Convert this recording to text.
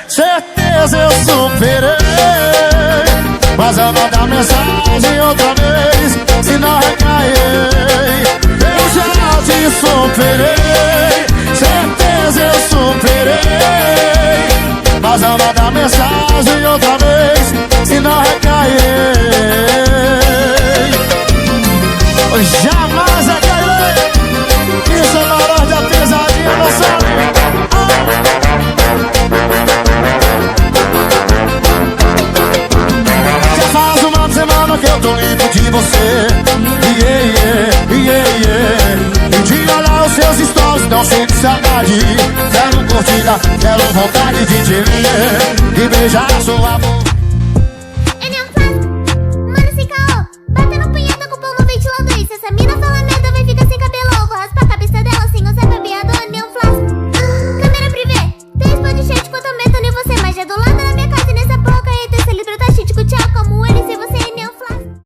certeza eu superei. Mas eu mandar mensagem outra vez, se não recair. Eu já te superei, certeza eu superei. Mas eu mandar mensagem outra vez, se não recair. Jamais recairei. Isso é valor da pesadinha, não sabe? Já faz uma semana que eu tô livre de você. E de olhar os seus stories, não sinto saudade. Quero curtida, quero vontade de te ver e beijar sua boca.